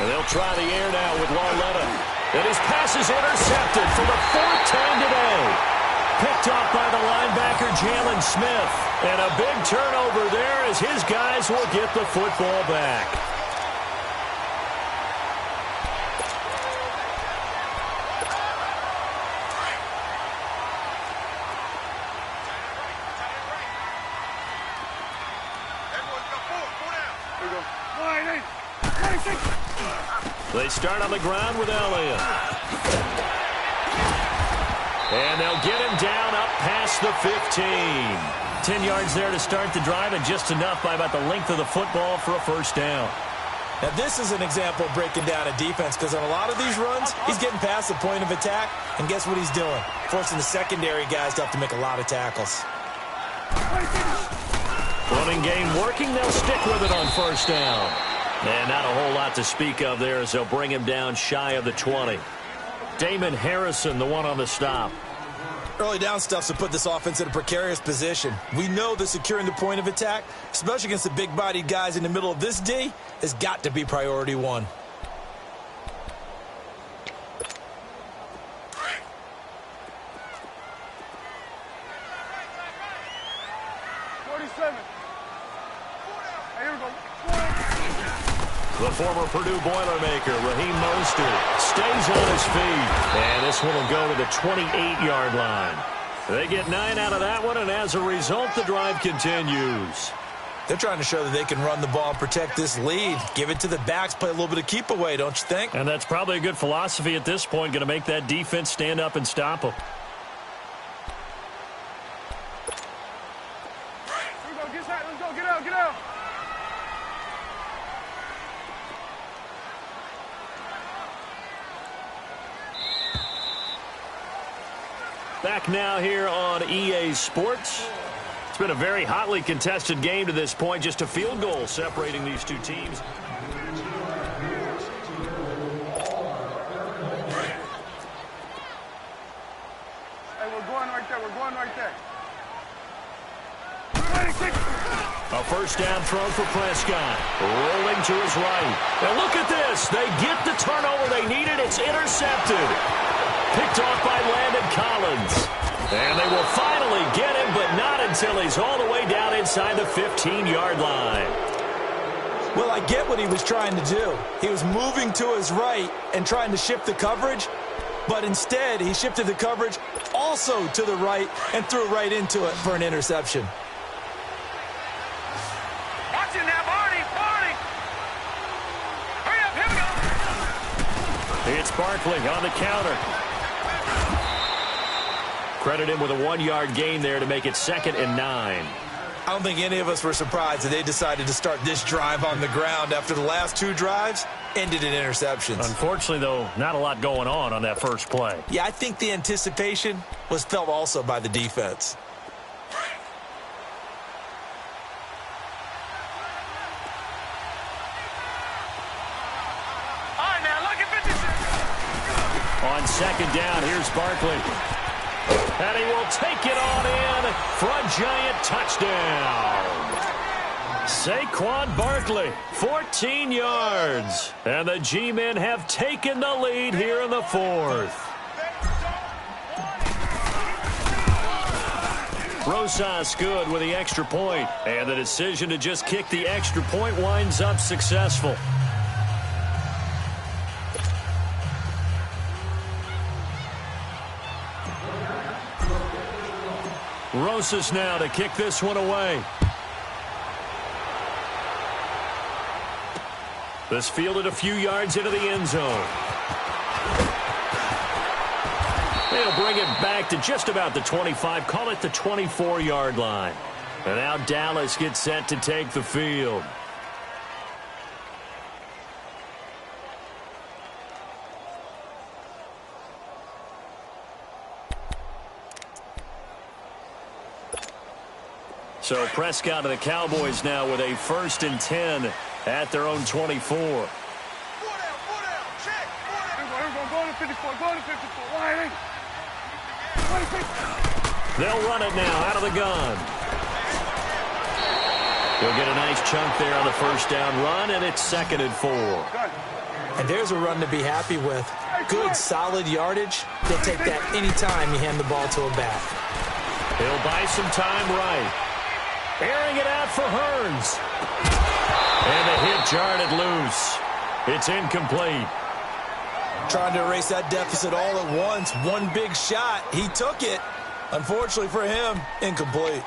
And they'll try the air now with Lauletta. And his pass is intercepted for the 4th time today. Picked off by the linebacker, Jalen Smith. And a big turnover there as his guys will get the football back. They start on the ground with Elliott. And they'll get him down up past the 15. 10 yards there to start the drive, and just enough by about the length of the football for a first down. Now, this is an example of breaking down a defense, because on a lot of these runs, he's getting past the point of attack, and guess what he's doing? Forcing the secondary guys to have to make a lot of tackles. Running game working, they'll stick with it on first down. And not a whole lot to speak of there as they'll bring him down shy of the 20. Damon Harrison, the one on the stop. Early down stuffs will put this offense in a precarious position. We know that securing the point of attack, especially against the big-bodied guys in the middle of this D, has got to be priority 1. The former Purdue Boilermaker, Raheem Mostert, stays on his feet. And this one will go to the 28-yard line. They get 9 out of that one, and as a result, the drive continues. They're trying to show that they can run the ball and protect this lead. Give it to the backs, play a little bit of keep away, don't you think? And that's probably a good philosophy at this point, going to make that defense stand up and stop them. Let's go, get out, get out. Back now here on EA Sports. It's been a very hotly contested game to this point. Just a field goal separating these two teams. Hey, we're going right there. We're going right there. A first down throw for Prescott. Rolling to his right. And look at this. They get the turnover they needed. It's intercepted. Picked off by Landon Collins. And they will finally get him, but not until he's all the way down inside the 15-yard line. Well, I get what he was trying to do. He was moving to his right and trying to shift the coverage, But instead, he shifted the coverage also to the right and threw right into it for an interception. Watch it now, Barney. Barney. Hurry up, here we go. It's Barkley on the counter. Credit him with a 1-yard gain there to make it 2nd and 9. I don't think any of us were surprised that they decided to start this drive on the ground after the last 2 drives ended in interceptions. Unfortunately, though, not a lot going on that first play. Yeah, I think the anticipation was felt also by the defense. All right, now, look at 56. On 2nd down, here's Barkley. And he will take it on in for a giant touchdown. Saquon Barkley, 14 yards. And the G-men have taken the lead here in the 4th. Rosas good with the extra point. And the decision to just kick the extra point winds up successful. Rosas now to kick this one away. This fielded a few yards into the end zone. They'll bring it back to just about the 25, call it the 24-yard line. And now Dallas gets set to take the field. So Prescott and the Cowboys now with a 1st and 10 at their own 24. 4 down, check. 4 down. Go to 54, go to 54. Why? They'll run it now out of the gun. He'll get a nice chunk there on the 1st down run, and it's 2nd and 4. And there's a run to be happy with. Good, solid yardage. They'll take that anytime you hand the ball to a back. He'll buy some time right. Airing it out for Hearns. And the hit jarred it loose. It's incomplete. Trying to erase that deficit all at once. One big shot. He took it. Unfortunately for him, incomplete.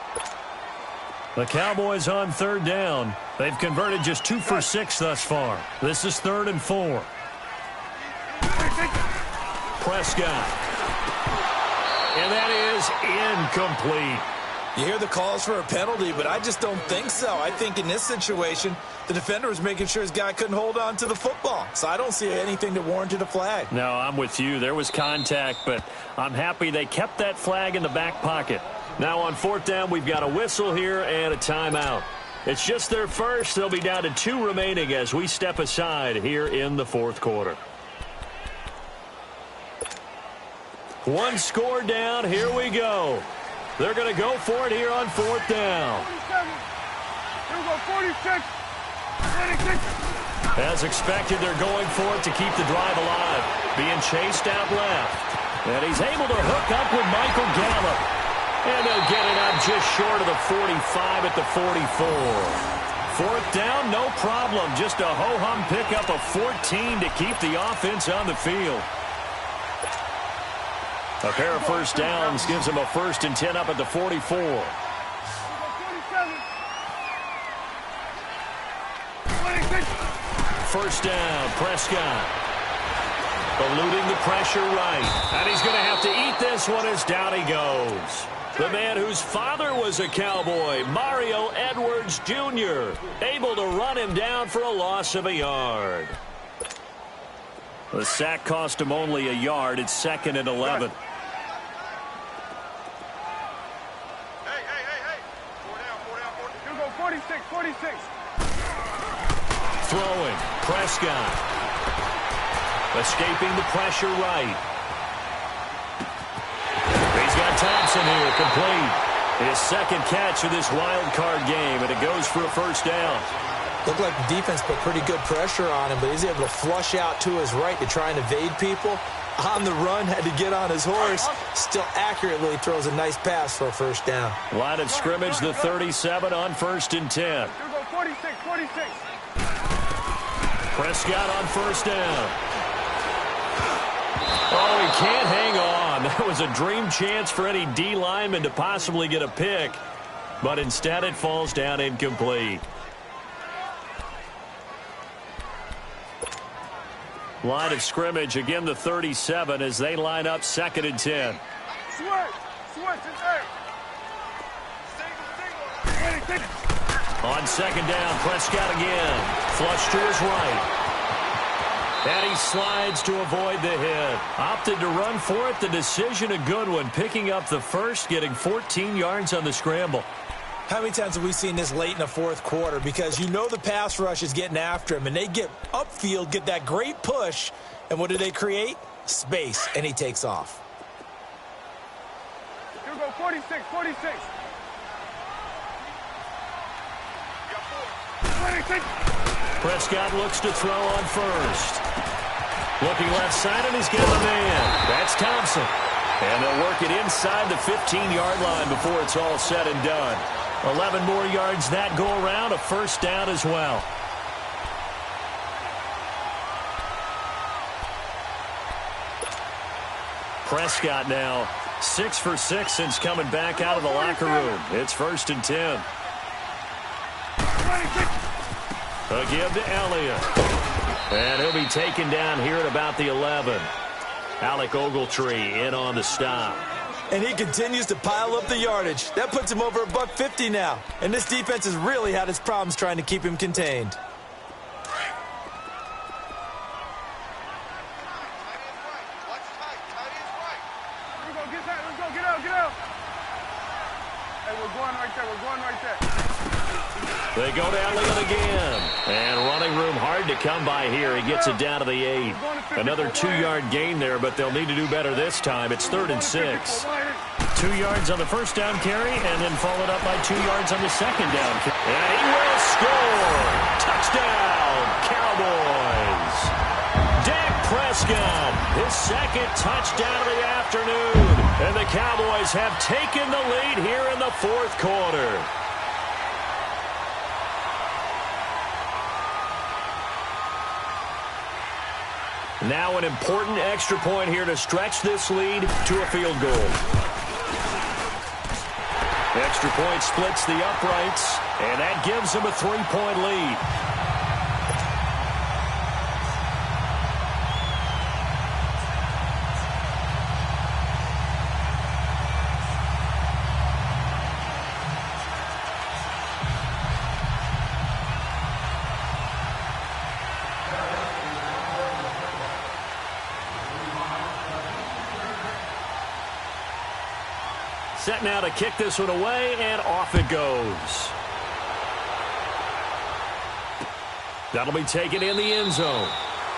The Cowboys on 3rd down. They've converted just 2 for 6 thus far. This is 3rd and 4. Prescott. And that is incomplete. You hear the calls for a penalty, but I just don't think so. I think in this situation, the defender was making sure his guy couldn't hold on to the football. So I don't see anything that warranted a flag. No, I'm with you. There was contact, but I'm happy they kept that flag in the back pocket. Now on 4th down, we've got a whistle here and a timeout. It's just their first. They'll be down to 2 remaining as we step aside here in the 4th quarter. 1 score down. Here we go. They're going to go for it here on 4th down. 47. Here we go, 46. 46. As expected, they're going for it to keep the drive alive. Being chased out left. And he's able to hook up with Michael Gallup. And they'll get it up just short of the 45 at the 44. 4th down, no problem. Just a ho-hum pickup of 14 to keep the offense on the field. A pair of 1st downs gives him a 1st and 10 up at the 44. 47. 26. 1st down, Prescott. Eluding the pressure right. And he's going to have to eat this one as down he goes. The man whose father was a Cowboy, Mario Edwards Jr., able to run him down for a loss of a yard. The sack cost him only a yard. It's 2nd and 11. Hey. 4 down. Here we go, 46, 46. Throwing, Prescott. Escaping the pressure right. He's got Thompson here, complete. His 2nd catch of this wild card game, and it goes for a 1st down. Looked like the defense put pretty good pressure on him, but he's able to flush out to his right to try and evade people. On the run, had to get on his horse. Still accurately throws a nice pass for a 1st down. Line of scrimmage, the 37 on 1st and 10. Here we go, 46, 46. Prescott on 1st down. Oh, he can't hang on. That was a dream chance for any D lineman to possibly get a pick, but instead it falls down incomplete. Line of scrimmage, again the 37 as they line up 2nd and 10. On 2nd down, Prescott again. Flush to his right. And he slides to avoid the hit. Opted to run for it. The decision a good one. Picking up the first, getting 14 yards on the scramble. How many times have we seen this late in the 4th quarter? Because you know the pass rush is getting after him, and they get upfield, get that great push, and what do they create? Space, and he takes off. Here we go, 46, 46. 26. Prescott looks to throw on first. Looking left side, and he's got a man. That's Thompson. And they'll work it inside the 15-yard line before it's all said and done. 11 more yards that go around, a first down as well. Prescott now 6 for 6 since coming back out of the locker room. It's 1st and 10. A give to Elliott. And he'll be taken down here at about the 11. Alec Ogletree in on the stop. And he continues to pile up the yardage. That puts him over $150 now. And this defense has really had its problems trying to keep him contained. They go to Elliott again. And running room hard to come by here. He gets it down to the 8. Another 2-yard gain there, but they'll need to do better this time. It's 3rd and 6. 2 yards on the first down carry, and then followed up by 2 yards on the second down carry. And he will score! Touchdown, Cowboys! Dak Prescott, his 2nd touchdown of the afternoon. And the Cowboys have taken the lead here in the 4th quarter. Now an important extra point here to stretch this lead to a field goal. Extra point splits the uprights, and that gives them a 3-point lead. Set now to kick this one away, and off it goes. That'll be taken in the end zone.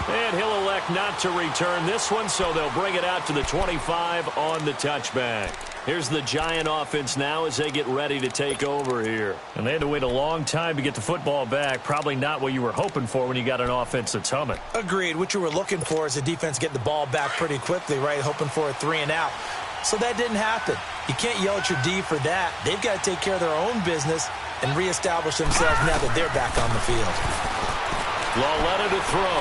And he'll elect not to return this one, so they'll bring it out to the 25 on the touchback. Here's the Giant offense now as they get ready to take over here. And they had to wait a long time to get the football back. Probably not what you were hoping for when you got an offense that's humming. Agreed. What you were looking for is the defense getting the ball back pretty quickly, right? Hoping for a 3-and-out. So that didn't happen. You can't yell at your D for that. They've got to take care of their own business and reestablish themselves now that they're back on the field. Lauletta to throw.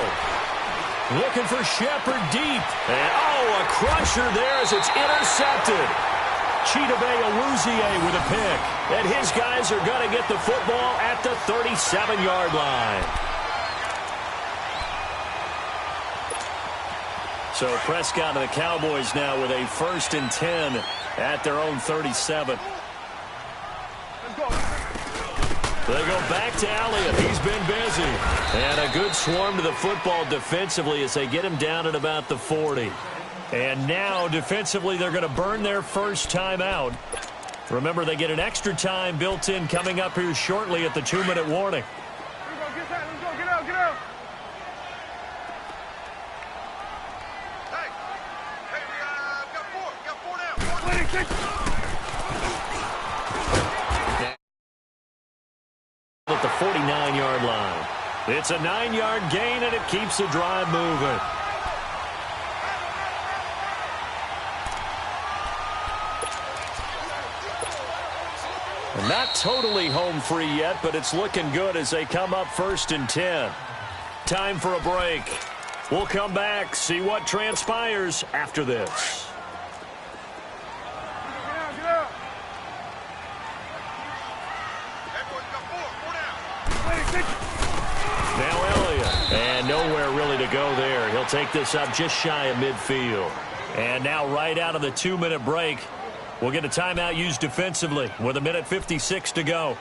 Looking for Shepard deep. And, a crusher there as it's intercepted. Chidobe Awuzie with a pick. And his guys are going to get the football at the 37-yard line. So Prescott and the Cowboys now with a 1st and 10 at their own 37. They go back to Elliott. He's been busy. And a good swarm to the football defensively as they get him down at about the 40. And now defensively they're going to burn their first time out. Remember, they get an extra time built in coming up here shortly at the 2-minute warning. At the 49-yard line. It's a 9-yard gain, and it keeps the drive moving. And not totally home free yet, but it's looking good as they come up 1st and 10. Time for a break. We'll come back, see what transpires after this. Now Elliott, and nowhere really to go there. He'll take this up just shy of midfield. And now right out of the 2-minute break, we'll get a timeout used defensively with 1:56 to go.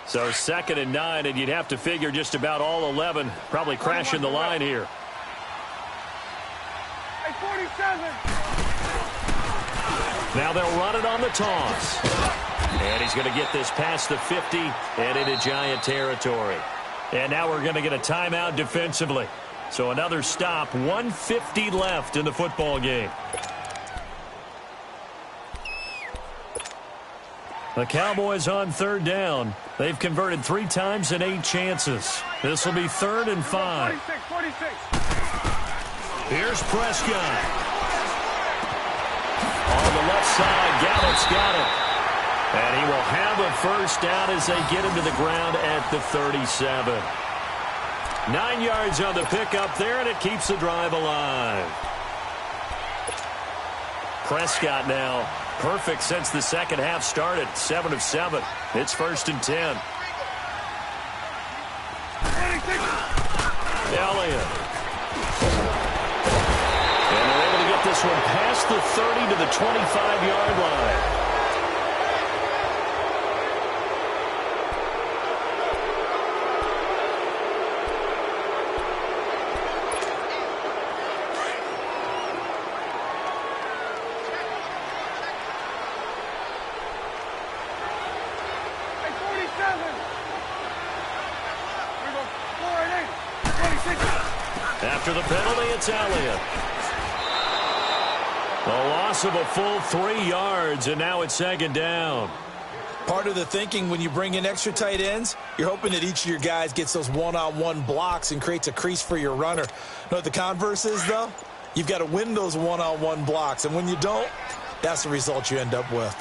So 2nd and 9, and you'd have to figure just about all 11 probably crashing the line here. Hey, 47. Now they'll run it on the toss. And he's going to get this past the 50 and into Giant territory. And now we're going to get a timeout defensively. So another stop, 1:50 left in the football game. The Cowboys on 3rd down. They've converted 3 times in 8 chances. This will be 3rd and 5. 46. Here's Prescott. On the left side, Gallup's got it. And he will have a first down as they get him to the ground at the 37. 9 yards on the pickup there, and it keeps the drive alive. Prescott now perfect since the second half started. 7 of 7. It's 1st and 10. Elliott. And they're able to get this one past the 30 to the 25-yard line. After the penalty, it's Elliott. A loss of a full 3 yards, and now it's 2nd down. Part of the thinking when you bring in extra tight ends, you're hoping that each of your guys gets those one-on-one blocks and creates a crease for your runner. You know what the converse is, though? You've got to win those one-on-one blocks, and when you don't, that's the result you end up with.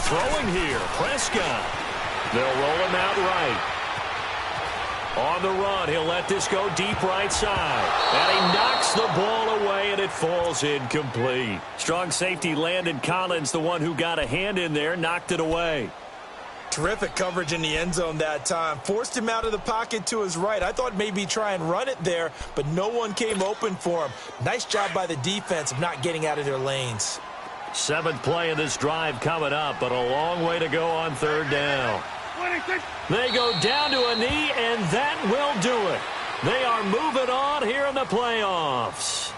Throwing here, Prescott. They'll roll him out right. On the run, he'll let this go deep right side. And he knocks the ball away, and it falls incomplete. Strong safety Landon Collins, the one who got a hand in there, knocked it away. Terrific coverage in the end zone that time. Forced him out of the pocket to his right. I thought maybe try and run it there, but no one came open for him. Nice job by the defense of not getting out of their lanes. 7th play of this drive coming up, but a long way to go on 3rd down. They go down to a knee, and that will do it. They are moving on here in the playoffs.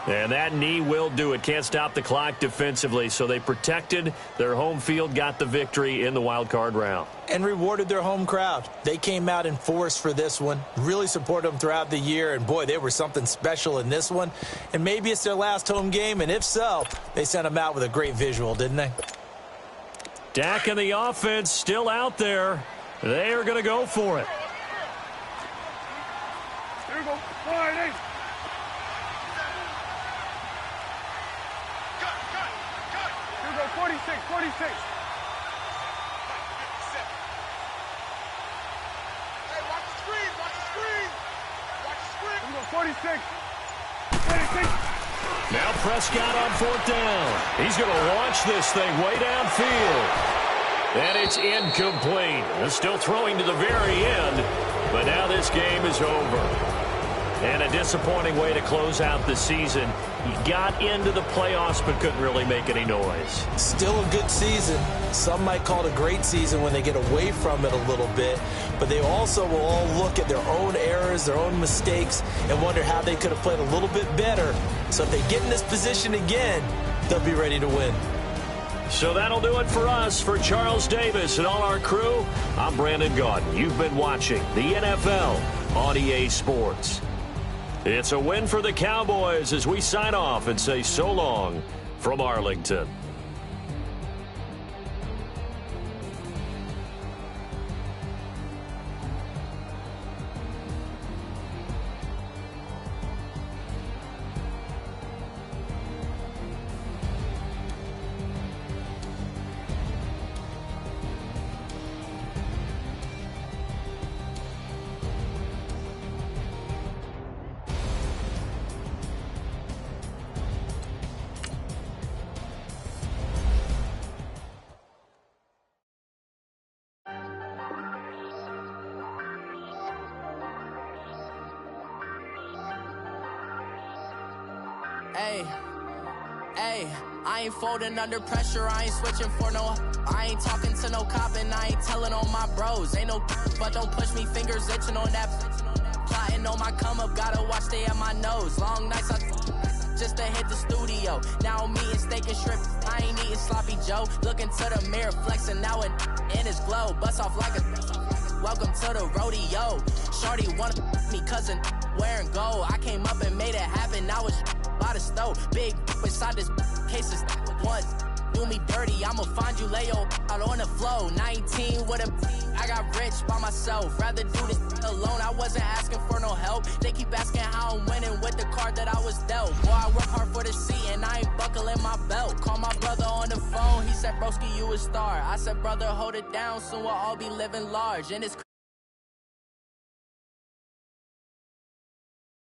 And that knee will do it. Can't stop the clock defensively, so they protected their home field, got the victory in the wild card round. And rewarded their home crowd. They came out in force for this one, really supported them throughout the year, and boy, they were something special in this one. And maybe it's their last home game, and if so, they sent them out with a great visual, didn't they? Dak and the offense still out there. They are going to go for it. Here we go. 4-8. Here we go. 46. 46. Hey, watch the screen. Watch the screen. Watch the screen. Here we go. 46. 46. Now Prescott on 4th down. He's going to launch this thing way downfield. And it's incomplete. They're still throwing to the very end, but now this game is over. And a disappointing way to close out the season. He got into the playoffs but couldn't really make any noise. Still a good season. Some might call it a great season when they get away from it a little bit, but they also will all look at their own errors, their own mistakes, and wonder how they could have played a little bit better. So if they get in this position again, they'll be ready to win. So that'll do it for us. For Charles Davis and all our crew, I'm Brandon Gaudin. You've been watching the NFL on EA Sports. It's a win for the Cowboys as we sign off and say so long from Arlington. Ayy, I ain't folding under pressure, I ain't switching for no. I ain't talking to no cop and I ain't telling on my bros. Ain't no but don't push me, fingers itching on that. Plotting on my come up, gotta watch stay at my nose. Long nights I just to hit the studio. Now I'm eating steak and shrimp, I ain't eating sloppy Joe. Looking to the mirror, flexing now and in his glow. Bust off like a welcome to the rodeo. Shorty wanna me cousin wearing gold. I came up and made it happen, now it's by the stove. Big inside this cases once do me dirty, I'ma find you lay out on the floor. 19 with a I got rich by myself, rather do this alone. I wasn't asking for no help, they keep asking how I'm winning with the card that I was dealt. Boy, I work hard for the seat and I ain't buckling my belt. Call my brother on the phone, he said broski you a star. I said brother hold it down, soon we'll all be living large. And it's